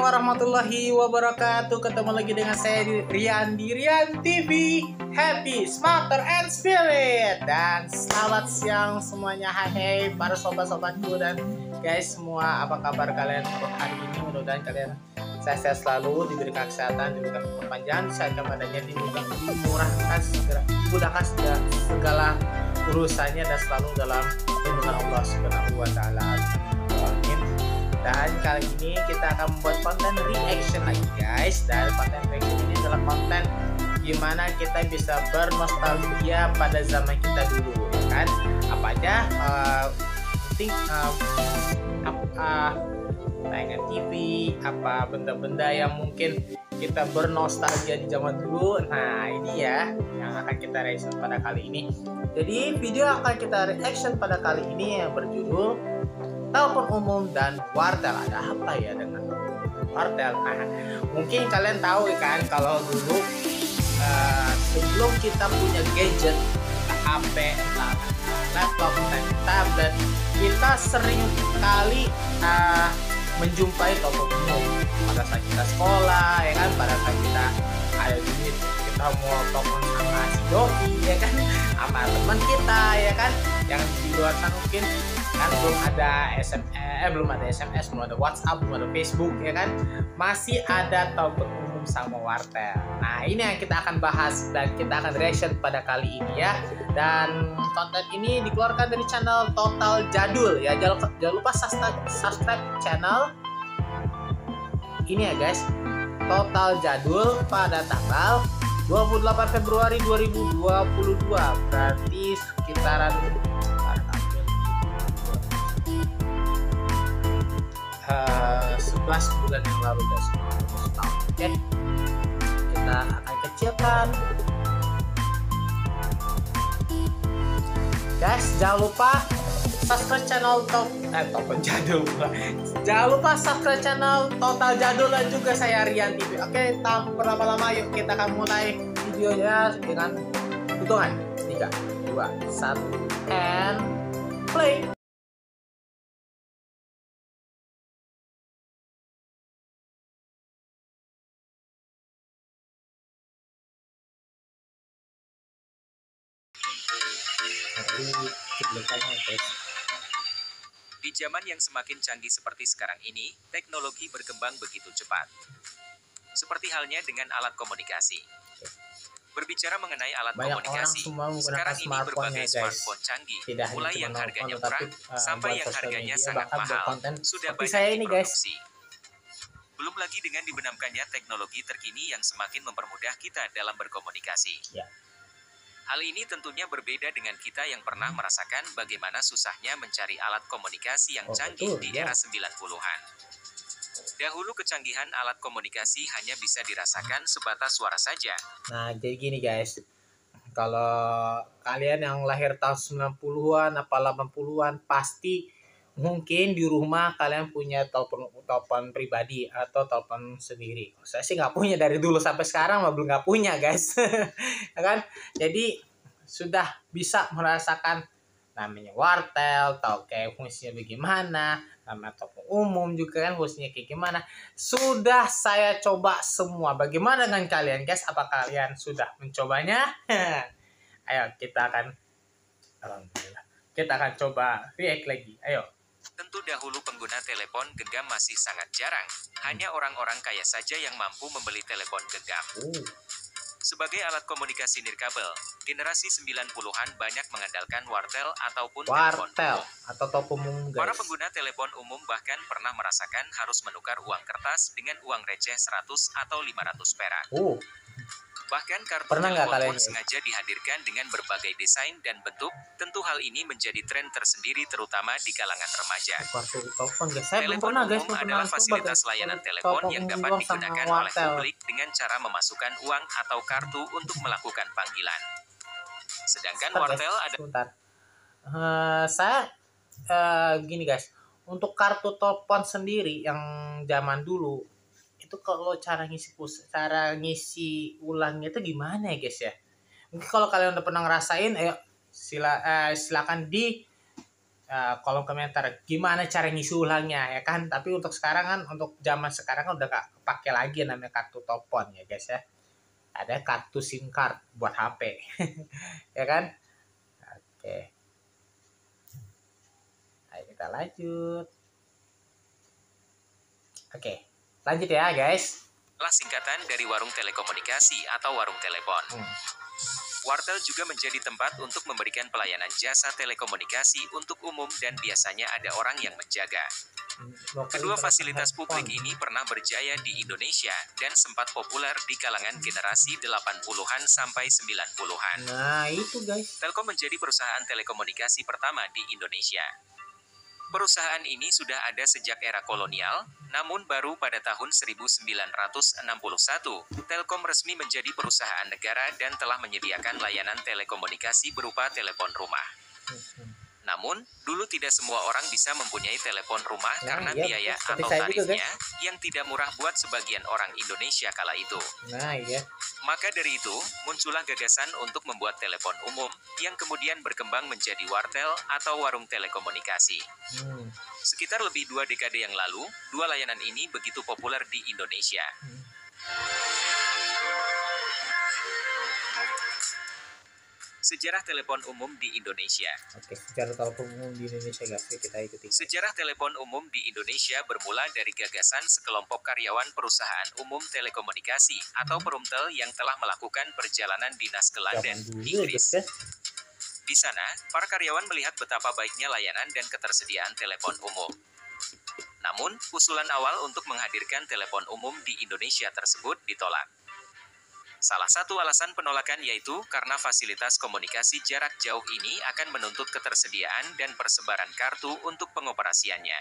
warahmatullahi wabarakatuh. Ketemu lagi dengan saya Rian di Rian TV. Happy, smarter, and spirit. Dan selamat siang semuanya. Hai para sobat-sobatku dan guys semua. Apa kabar kalian untuk hari ini? Mudah-mudahan kalian sehat selalu, diberikan kesehatan, diberikan kepanjangan, disayangkan badannya, dimurahkan segala urusannya dan selalu dalam lindungan Allah Subhanahu wa taala. Amin. Dan kali ini kita akan membuat konten reaction lagi guys. Dan konten reaction ini adalah konten gimana kita bisa bernostalgia pada zaman kita dulu, ya kan? Apa aja penting tayangan TV, apa benda-benda yang mungkin kita bernostalgia di zaman dulu. Nah ini ya yang akan kita reaction pada kali ini. Jadi video yang akan kita reaction pada kali ini yang berjudul telepon umum dan wartel. Ada apa ya dengan wartel? Nah, mungkin kalian tahu kan kalau dulu sebelum kita punya gadget, HP, laptop, tablet, kita sering kali menjumpai telepon umum pada saat kita sekolah, ya kan, pada saat kita ada duit kita mau telepon sama si doi, ya kan, sama teman kita, ya kan, yang di luar sana mungkin kan belum ada SMS, belum ada WhatsApp, belum ada Facebook, ya kan, masih ada telepon umum sama wartel. Nah ini yang kita akan bahas dan kita akan reaction pada kali ini ya. Dan konten ini dikeluarkan dari channel Total Jadul ya. Jangan lupa subscribe channel ini ya guys, Total Jadul, pada tanggal 28 Februari 2022, berarti sekitaran 11 bulan yang lalu guys. Oke, kita akan kecilkan guys. Jangan lupa subscribe channel Total Jadul. Jangan lupa subscribe channel Total Jadul dan juga saya Rian TV. Oke, tanpa berlama-lama yuk kita akan mulai videonya dengan hitungan 3, 2, 1 and play. Di zaman yang semakin canggih seperti sekarang ini, teknologi berkembang begitu cepat. Seperti halnya dengan alat komunikasi. Berbicara mengenai alat komunikasi, sekarang ini berbagai smartphone canggih, mulai yang harganya murah sampai yang harganya sangat mahal, sudah banyak diproduksi. Belum lagi dengan dibenamkannya teknologi terkini yang semakin mempermudah kita dalam berkomunikasi. Hal ini tentunya berbeda dengan kita yang pernah merasakan bagaimana susahnya mencari alat komunikasi yang canggih di era 90-an. Dahulu kecanggihan alat komunikasi hanya bisa dirasakan sebatas suara saja. Nah, jadi gini guys. Kalau kalian yang lahir tahun 90-an apa 80-an pasti mungkin di rumah kalian punya telepon pribadi atau telepon sendiri. Saya sih nggak punya, dari dulu sampai sekarang belum nggak punya guys. Ya kan? Jadi sudah bisa merasakan namanya wartel, tahu kayak fungsinya bagaimana, nama telepon umum juga kan fungsinya kayak gimana. Sudah saya coba semua. Bagaimana dengan kalian guys? Apa kalian sudah mencobanya? Ayo kita akan coba react lagi. Ayo. Tentu dahulu pengguna telepon genggam masih sangat jarang. Hanya orang-orang kaya saja yang mampu membeli telepon genggam. Sebagai alat komunikasi nirkabel, generasi 90-an banyak mengandalkan wartel ataupun telepon umum. Atau telepon umum guys. Para pengguna telepon umum bahkan pernah merasakan harus menukar uang kertas dengan uang receh 100 atau 500 perak. Bahkan kartu telepon pun sengaja dihadirkan dengan berbagai desain dan bentuk. Tentu hal ini menjadi tren tersendiri terutama di kalangan remaja. Telepon umum adalah fasilitas layanan telepon yang dapat digunakan oleh publik dengan cara memasukkan uang atau kartu untuk melakukan panggilan. Sedangkan wartel ada... Gini guys, untuk kartu telepon sendiri yang zaman dulu itu kalau cara ngisi ulangnya itu gimana ya guys ya? Mungkin kalau kalian udah pernah ngerasain, ayo silakan di kolom komentar gimana cara ngisi ulangnya ya kan. Tapi untuk sekarang kan, untuk zaman sekarang kan udah gak pakai lagi namanya kartu telepon ya guys ya. Ada kartu SIM card buat HP. Ya kan? Oke. Ayo kita lanjut. Oke, lanjut ya guys. Lah singkatan dari warung telekomunikasi atau warung telepon. Wartel juga menjadi tempat untuk memberikan pelayanan jasa telekomunikasi untuk umum dan biasanya ada orang yang menjaga. Kedua fasilitas publik ini pernah berjaya di Indonesia dan sempat populer di kalangan generasi 80-an sampai 90-an. Nah, itu guys. Telkom menjadi perusahaan telekomunikasi pertama di Indonesia. Perusahaan ini sudah ada sejak era kolonial, namun baru pada tahun 1961, Telkom resmi menjadi perusahaan negara dan telah menyediakan layanan telekomunikasi berupa telepon rumah. Namun, dulu tidak semua orang bisa mempunyai telepon rumah karena biaya atau tarifnya yang tidak murah buat sebagian orang Indonesia kala itu. Maka dari itu, muncullah gagasan untuk membuat telepon umum yang kemudian berkembang menjadi wartel atau warung telekomunikasi. Sekitar lebih 2 dekade yang lalu, dua layanan ini begitu populer di Indonesia. Sejarah telepon umum di Indonesia. Oke, sejarah telepon umum di Indonesia guys, kita ikuti. Sejarah telepon umum di Indonesia bermula dari gagasan sekelompok karyawan perusahaan umum telekomunikasi atau Perumtel yang telah melakukan perjalanan dinas ke London, Inggris. Di sana, para karyawan melihat betapa baiknya layanan dan ketersediaan telepon umum. Namun, usulan awal untuk menghadirkan telepon umum di Indonesia tersebut ditolak. Salah satu alasan penolakan yaitu karena fasilitas komunikasi jarak jauh ini akan menuntut ketersediaan dan persebaran kartu untuk pengoperasiannya.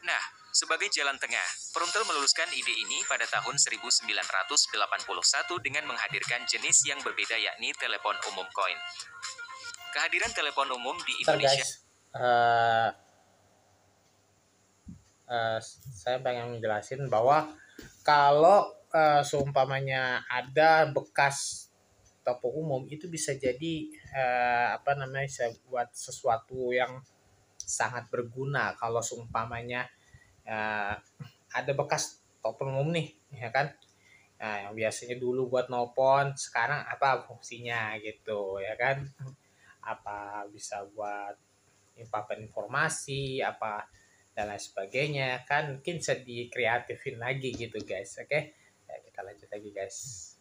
Nah, sebagai jalan tengah, Perumtel meluluskan ide ini pada tahun 1981 dengan menghadirkan jenis yang berbeda yakni telepon umum koin. Kehadiran telepon umum di Indonesia. Saya pengen menjelasin bahwa kalau seumpamanya ada bekas toko umum itu bisa jadi buat sesuatu yang sangat berguna. Kalau seumpamanya ada bekas toko umum nih ya kan, yang biasanya dulu buat nelpon, sekarang apa fungsinya gitu ya kan, apa bisa buat nyimpan informasi apa dan lain sebagainya kan, mungkin bisa dikreatifin lagi gitu guys. Oke. Ya, kita lanjut lagi guys.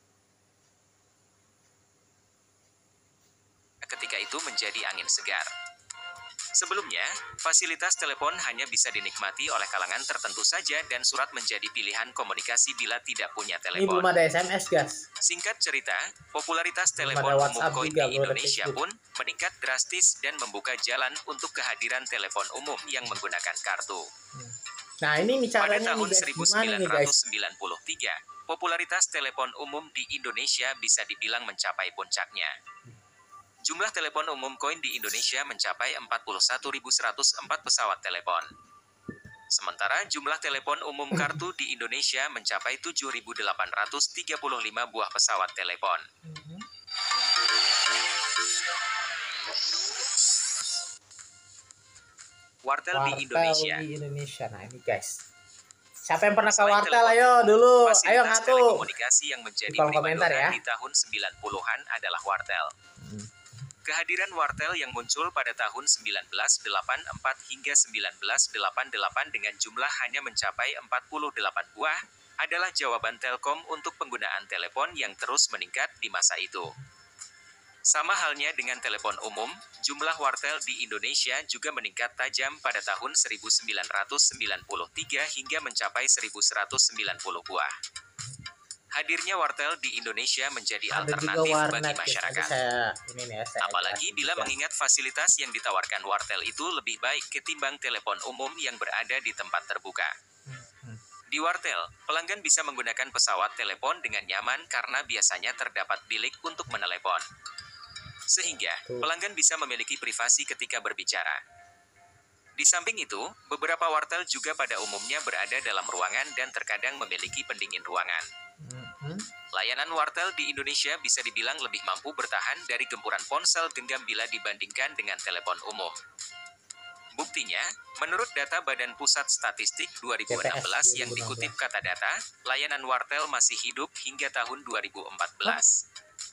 Ketika itu menjadi angin segar. Sebelumnya, fasilitas telepon hanya bisa dinikmati oleh kalangan tertentu saja dan surat menjadi pilihan komunikasi bila tidak punya telepon. Ini belum ada SMS guys. Singkat cerita, popularitas telepon umum koin di Indonesia pun meningkat drastis dan membuka jalan untuk kehadiran telepon umum yang menggunakan kartu. Nah, ini pada tahun 1993, popularitas telepon umum di Indonesia bisa dibilang mencapai puncaknya. Jumlah telepon umum koin di Indonesia mencapai 41.104 pesawat telepon. Sementara jumlah telepon umum kartu di Indonesia mencapai 7.835 buah pesawat telepon. Wartel di Indonesia. Nah ini guys, siapa yang pernah ke wartel? Ayo dulu, ayo ngaku. Telekomunikasi yang menjadi komentar ya. Di tahun 90-an adalah wartel. Kehadiran wartel yang muncul pada tahun 1984 hingga 1988 dengan jumlah hanya mencapai 48 buah adalah jawaban Telkom untuk penggunaan telepon yang terus meningkat di masa itu. Sama halnya dengan telepon umum, jumlah wartel di Indonesia juga meningkat tajam pada tahun 1993 hingga mencapai 1.190 buah. Hadirnya wartel di Indonesia menjadi alternatif bagi masyarakat. Apalagi bila mengingat fasilitas yang ditawarkan wartel itu lebih baik ketimbang telepon umum yang berada di tempat terbuka. Di wartel, pelanggan bisa menggunakan pesawat telepon dengan nyaman karena biasanya terdapat bilik untuk menelepon. Sehingga, pelanggan bisa memiliki privasi ketika berbicara. Di samping itu, beberapa wartel juga pada umumnya berada dalam ruangan dan terkadang memiliki pendingin ruangan. Layanan wartel di Indonesia bisa dibilang lebih mampu bertahan dari gempuran ponsel genggam bila dibandingkan dengan telepon umum. Buktinya, menurut data Badan Pusat Statistik 2016 yang dikutip kata data, layanan wartel masih hidup hingga tahun 2014.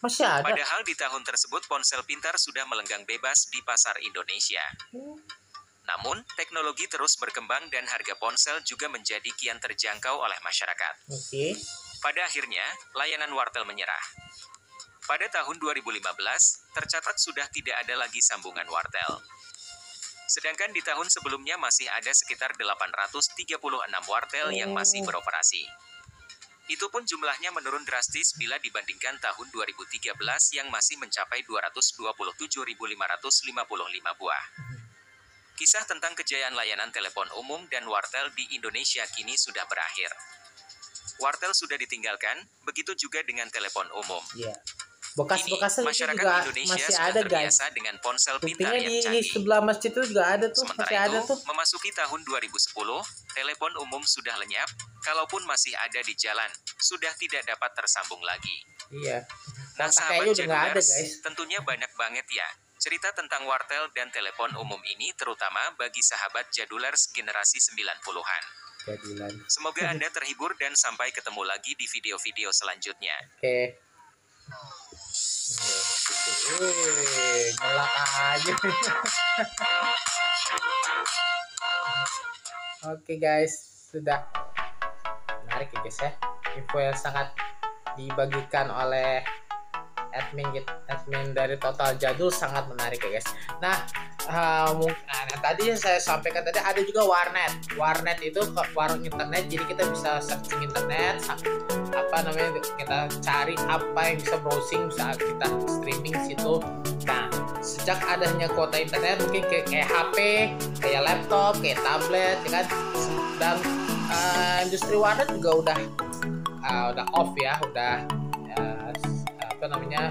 Masih ada. Padahal di tahun tersebut ponsel pintar sudah melenggang bebas di pasar Indonesia. Namun, teknologi terus berkembang dan harga ponsel juga menjadi kian terjangkau oleh masyarakat. Pada akhirnya, layanan wartel menyerah. Pada tahun 2015, tercatat sudah tidak ada lagi sambungan wartel. Sedangkan di tahun sebelumnya masih ada sekitar 836 wartel yang masih beroperasi. Itu pun jumlahnya menurun drastis bila dibandingkan tahun 2013 yang masih mencapai 227.555 buah. Kisah tentang kejayaan layanan telepon umum dan wartel di Indonesia kini sudah berakhir. Wartel sudah ditinggalkan, begitu juga dengan telepon umum. Bekas-bekasnya masyarakat juga Indonesia masih sudah ada, terbiasa guys. dengan ponsel pintar yang di canggih. sebelah masjid itu juga ada tuh. Sementara masih itu, ada tuh. memasuki tahun 2010, telepon umum sudah lenyap, kalaupun masih ada di jalan, sudah tidak dapat tersambung lagi. Nah, sahabat Jadulers, tentunya banyak banget ya cerita tentang wartel dan telepon umum ini, terutama bagi sahabat Jadulers generasi 90-an. Semoga Anda terhibur dan sampai ketemu lagi di video-video selanjutnya. Ngelak aja. Oke guys, sudah menarik ya guys ya, info yang sangat dibagikan oleh admin dari Total Jadul, sangat menarik ya guys. Nah, tadi yang saya sampaikan tadi ada juga warnet itu warung internet, jadi kita bisa searching internet, kita cari apa yang bisa browsing saat kita streaming situ. Nah, sejak adanya kuota internet mungkin kayak HP, kayak laptop, kayak tablet ya kan, dan industri warnet juga udah off ya,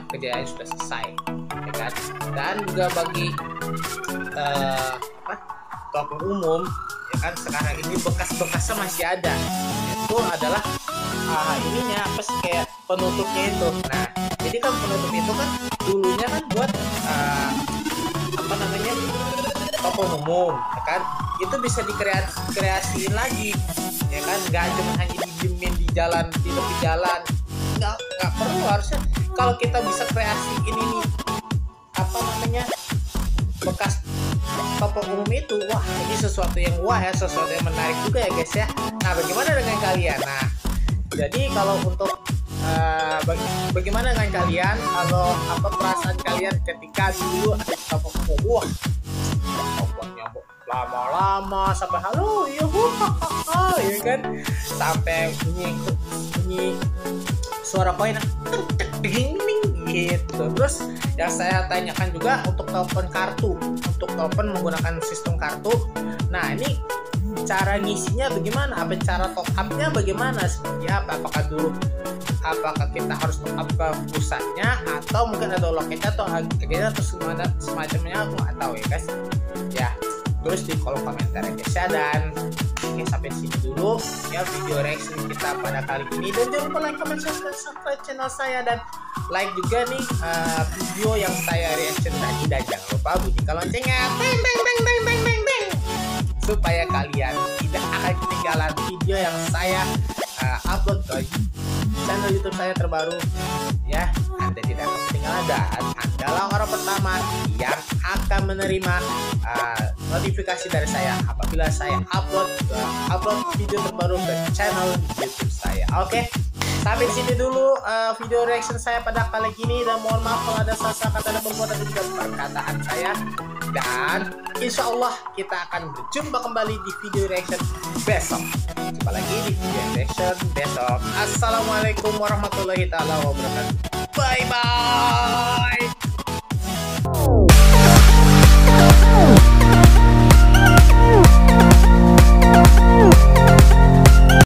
kerjaan sudah selesai ya kan. Dan juga bagi telepon umum ya kan, sekarang ini bekas-bekasnya masih ada, itu adalah kayak penutupnya itu. Nah, jadi kan penutup itu kan dulunya kan buat telepon umum ya kan, itu bisa dikreasiin lagi ya kan, nggak cuma hanya didiemin di tepi jalan, nggak perlu. Harusnya kalau kita bisa kreasiin ini bekas telepon umum itu, wah ini sesuatu yang sesuatu yang menarik juga ya guys ya. Nah, bagaimana dengan kalian? Nah, jadi kalau untuk bagaimana dengan kalian, kalau perasaan kalian ketika dulu ada telepon umum, wah teleponnya lama-lama sampai halo ya kan, sampai bunyi suara koin ding gitu. Terus yang saya tanyakan juga untuk telepon kartu, untuk telepon menggunakan sistem kartu. Nah, ini cara ngisinya bagaimana? Apa cara top up-nya bagaimana? Seperti apa? Apakah kita harus top up ke pusatnya, atau mungkin ada loketnya atau semacamnya, aku nggak tahu ya guys. Ya, tulis di kolom komentar ya guys ya. Dan oke, sampai sini dulu ya video reaction kita pada kali ini, dan jangan lupa like, comment, share, dan subscribe channel saya, dan like juga nih video yang saya reaction tadi, dan jangan lupa bunyikan loncengnya supaya kalian tidak akan ketinggalan video yang saya upload ke channel YouTube saya terbaru ya. Anda tidak akan ketinggalan, dan adalah orang pertama yang akan menerima notifikasi dari saya apabila saya upload video terbaru ke channel YouTube saya. Oke, sampai di sini dulu video reaction saya pada kali ini, dan mohon maaf kalau ada salah kata dan perbuatan dan juga perkataan saya. Dan insya Allah kita akan berjumpa kembali di video reaction besok. Jumpa lagi di video reaction besok. Assalamualaikum warahmatullahi wabarakatuh. Bye bye.